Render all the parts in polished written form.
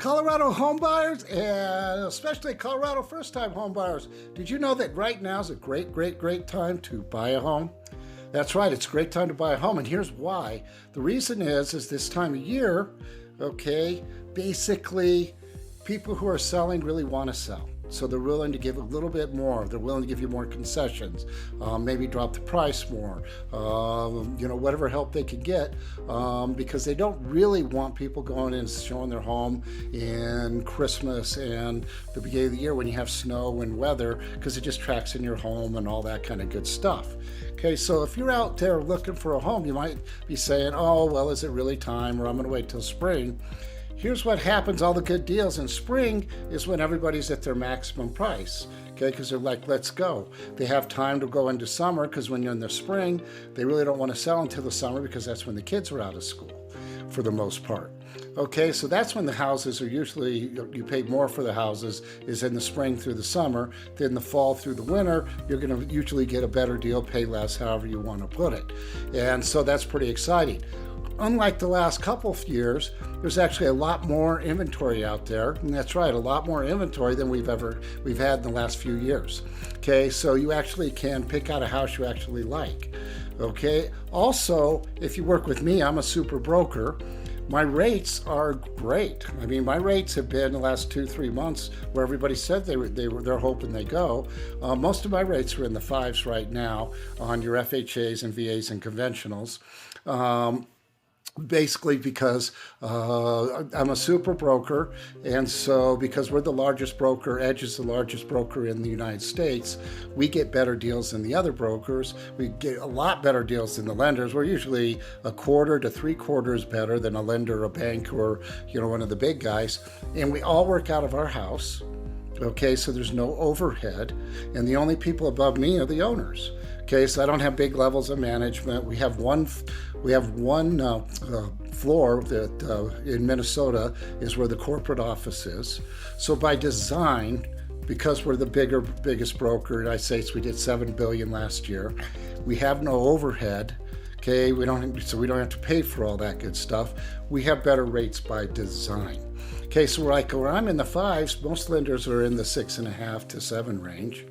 Colorado homebuyers, and especially Colorado first-time homebuyers. Did you know that right now is a great time to buy a home? That's right, it's a great time to buy a home, and here's why. The reason is this time of year, okay, basically people who are selling really want to sell. So they're willing to give a little bit more. They're willing to give you more concessions, maybe drop the price more, whatever help they can get, because they don't really want people going in and showing their home in Christmas and the beginning of the year when you have snow and weather, because it just tracks in your home and all that kind of good stuff. Okay, so if you're out there looking for a home, you might be saying, oh, well, is it really time, or I'm going to wait till spring. Here's what happens, all the good deals in spring is when everybody's at their maximum price, okay, because they're like, let's go. They have time to go into summer, because when you're in the spring, they really don't want to sell until the summer, because that's when the kids are out of school, for the most part. Okay, so that's when the houses are usually, you pay more for the houses, is in the spring through the summer. Then the fall through the winter, you're going to usually get a better deal, pay less, however you want to put it. And so that's pretty exciting. Unlike the last couple of years, there's actually a lot more inventory out there, and that's right, a lot more inventory than we've had in the last few years. Okay, so you actually can pick out a house you actually like. Okay, also, if you work with me, I'm a super broker. My rates are great. I mean, my rates have been the last 2-3 months where everybody said they're hoping they go. Most of my rates are in the 5s right now on your FHAs and VAs and conventionals. Basically because I'm a super broker, and so because we're the largest broker, Edge is the largest broker in the United States, we get better deals than the other brokers. We get a lot better deals than the lenders. We're usually 1/4 to 3/4 better than a lender, a bank, or one of the big guys, and we all work out of our house. Okay, so there's no overhead, and the only people above me are the owners. Okay, so I don't have big levels of management. We have one floor that in Minnesota is where the corporate office is. So by design, because we're the biggest broker in the United States, we did $7 billion last year. We have no overhead. Okay, we don't have to pay for all that good stuff. We have better rates by design. Okay, so where I'm in the 5s, most lenders are in the 6.5 to 7 range.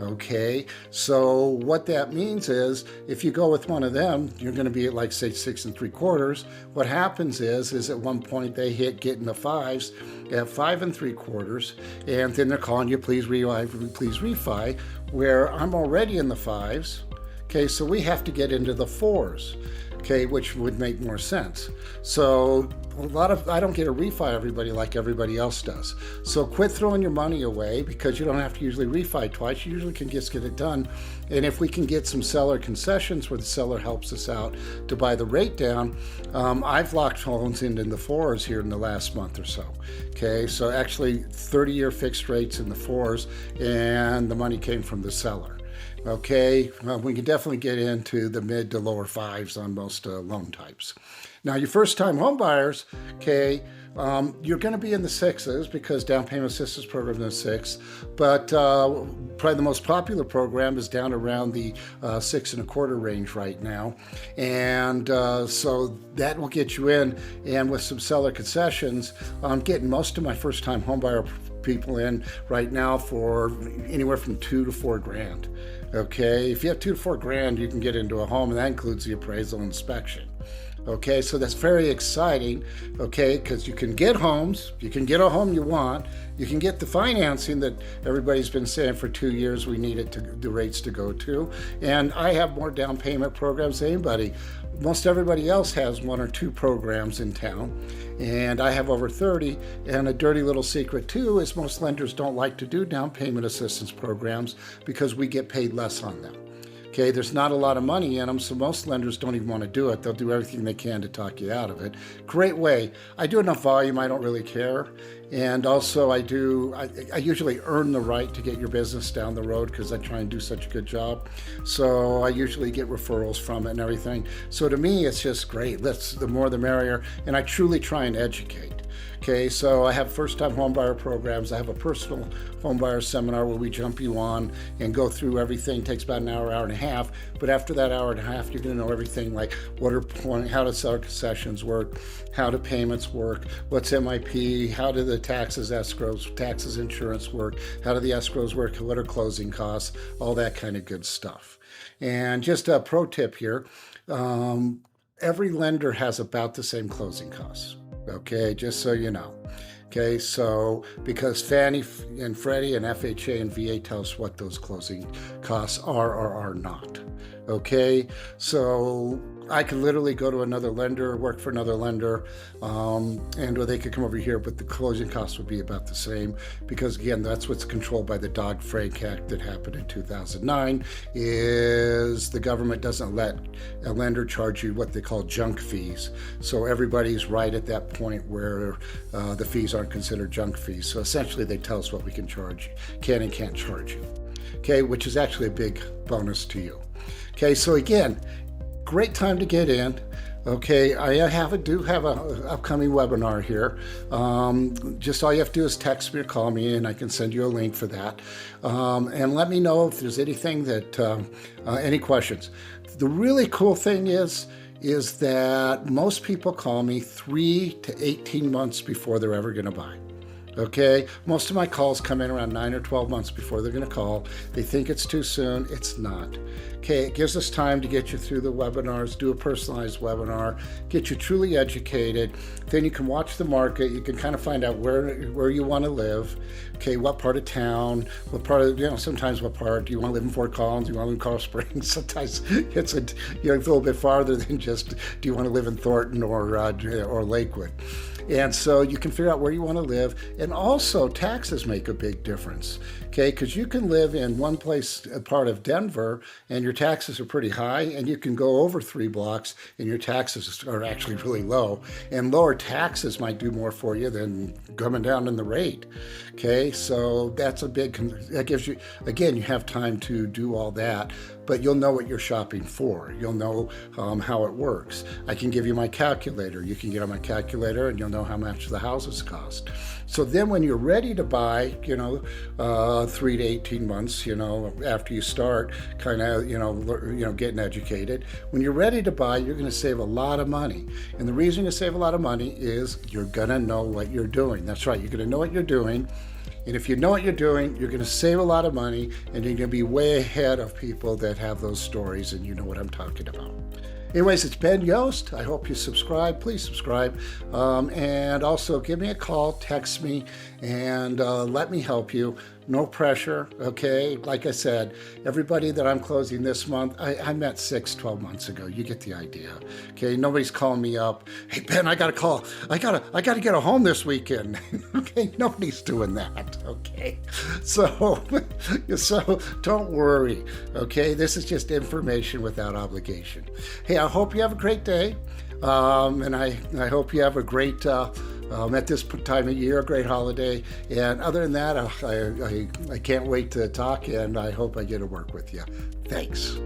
Okay, so what that means is if you go with one of them, you're going to be at like say 6 3/4. What happens is at one point they get in the 5s at 5 3/4, and then they're calling you, please refi, where I'm already in the 5s. Okay, so we have to get into the 4s. Okay, which would make more sense. So I don't get a refi everybody like everybody else does. So quit throwing your money away, because you don't have to usually refi twice. You usually can just get it done. And if we can get some seller concessions where the seller helps us out to buy the rate down, I've locked homes into the 4s here in the last month or so. Okay, so actually 30-year fixed rates in the 4s, and the money came from the seller. Okay, well, we can definitely get into the mid to lower 5s on most loan types. Now, your first-time home buyers, okay, you're going to be in the 6s because down payment assistance program is in the 6, but probably the most popular program is down around the 6 1/4 range right now, and so that will get you in. And with some seller concessions, I'm getting most of my first-time home buyer people in right now for anywhere from $2 to $4 grand. Okay, if you have $2 to $4 grand, you can get into a home, and that includes the appraisal inspection. Okay, so that's very exciting, okay, because you can get homes, you can get a home you want, you can get the financing that everybody's been saying for 2 years we need the rates to go to, and I have more down payment programs than anybody. Most everybody else has 1 or 2 programs in town, and I have over 30, and a dirty little secret too is most lenders don't like to do down payment assistance programs because we get paid less on them. Okay, there's not a lot of money in them, so most lenders don't even want to do it. They'll do everything they can to talk you out of it. Great way. I do enough volume, I don't really care. And also I usually earn the right to get your business down the road because I try and do such a good job. So I usually get referrals from it and everything. So to me, it's just great. The more the merrier. And I truly try and educate. Okay, so I have first-time homebuyer programs. I have a personal homebuyer seminar where we jump you on and go through everything. It takes about an hour, hour and a half. But after that hour and a half, you're going to know everything like how does our concessions work, how do payments work, what's MIP, how do the taxes, escrows, taxes, insurance work, how do the escrows work, what are closing costs, all that kind of good stuff. And just a pro tip here, every lender has about the same closing costs, okay, just so you know. Okay, so because Fannie and Freddie and FHA and VA tell us what those closing costs are or are not. Okay, so I could literally go to another lender, work for another lender, or they could come over here, but the closing costs would be about the same because, again, that's what's controlled by the Dodd-Frank Act that happened in 2009, is the government doesn't let a lender charge you what they call junk fees. So everybody's right at that point where the fees aren't considered junk fees. So essentially they tell us what we can charge, can and can't charge you. Okay, which is actually a big bonus to you. Okay, so again, great time to get in. Okay, I do have an upcoming webinar here. Just all you have to do is text me or call me, and I can send you a link for that. And let me know if there's anything that, any questions. The really cool thing is that most people call me 3 to 18 months before they're ever going to buy. Okay, most of my calls come in around 9 or 12 months before they're going to call. They think it's too soon. It's not. Okay, it gives us time to get you through the webinars, do a personalized webinar, get you truly educated. Then you can watch the market. You can kind of find out where you want to live. Okay, what part of town, what part of, sometimes what part. Do you want to live in Fort Collins? Do you want to live in Coral Springs? Sometimes it's a little bit farther than just, do you want to live in Thornton or Lakewood? And so you can figure out where you want to live. And also taxes make a big difference, okay? Because you can live in one place, a part of Denver, and your taxes are pretty high, and you can go over 3 blocks and your taxes are actually really low. And lower taxes might do more for you than coming down in the rate, okay? So that's that gives you, again, you have time to do all that, but you'll know what you're shopping for. You'll know how it works. I can give you my calculator. You can get on my calculator and you'll know how much the houses cost. So then when you're ready to buy, 3 to 18 months, after you start kind of, getting educated, when you're ready to buy, you're going to save a lot of money. And the reason you save a lot of money is you're going to know what you're doing. That's right. You're going to know what you're doing. And if you know what you're doing, you're going to save a lot of money, and you're going to be way ahead of people that have those stories, and you know what I'm talking about. Anyways, it's Ben Yost. I hope you subscribe. Please subscribe. And also give me a call, text me, and let me help you. No pressure, okay? Like I said, everybody that I'm closing this month, I met 6-12 months ago. You get the idea, okay? Nobody's calling me up. Hey, Ben, I got a call. I gotta get a home this weekend. Okay, nobody's doing that, okay? So don't worry, okay? This is just information without obligation. Hey, I hope you have a great day, and I hope you have a great at this time of year, a great holiday. And other than that, I can't wait to talk, and I hope I get to work with you. Thanks.